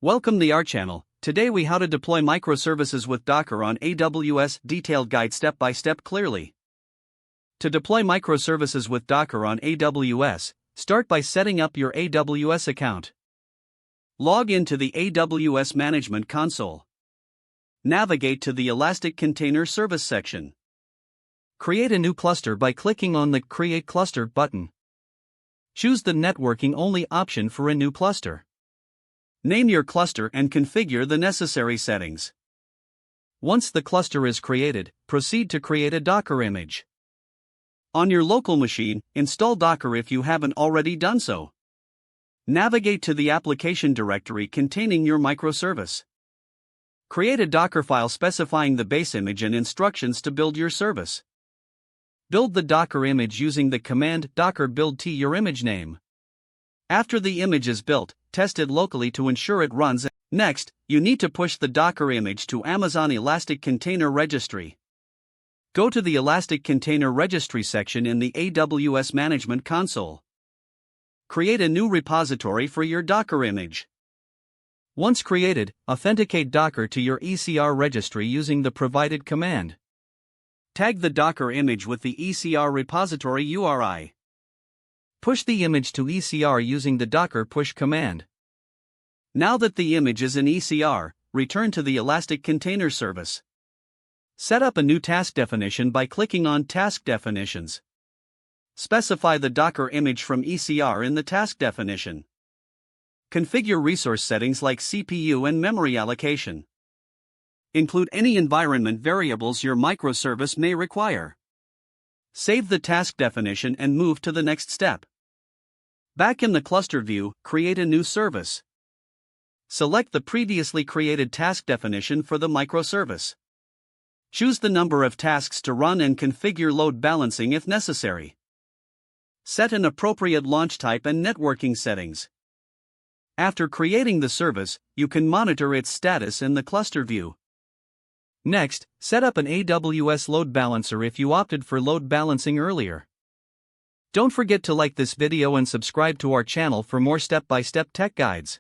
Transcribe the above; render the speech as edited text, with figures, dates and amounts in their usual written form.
Welcome to our channel. Today we how to deploy microservices with Docker on AWS. Detailed guide step by step clearly. To deploy microservices with Docker on AWS, start by setting up your AWS account. Log into the AWS Management Console. Navigate to the Elastic Container Service section. Create a new cluster by clicking on the Create Cluster button. Choose the Networking Only option for a new cluster. Name your cluster and configure the necessary settings. Once the cluster is created, proceed to create a Docker image. On your local machine, install Docker if you haven't already done so. Navigate to the application directory containing your microservice. Create a Docker file specifying the base image and instructions to build your service. Build the Docker image using the command docker build your image name. After the image is built, test it locally to ensure it runs. Next, you need to push the Docker image to Amazon Elastic Container Registry. Go to the Elastic Container Registry section in the AWS Management Console. Create a new repository for your Docker image. Once created, authenticate Docker to your ECR registry using the provided command. Tag the Docker image with the ECR repository URI. Push the image to ECR using the docker push command. Now that the image is in ECR, return to the Elastic Container Service. Set up a new task definition by clicking on Task Definitions. Specify the Docker image from ECR in the task definition. Configure resource settings like CPU and memory allocation. Include any environment variables your microservice may require. Save the task definition and move to the next step. Back in the cluster view, create a new service. Select the previously created task definition for the microservice. Choose the number of tasks to run and configure load balancing if necessary. Set an appropriate launch type and networking settings. After creating the service, you can monitor its status in the cluster view. Next, set up an AWS load balancer if you opted for load balancing earlier. Don't forget to like this video and subscribe to our channel for more step-by-step tech guides.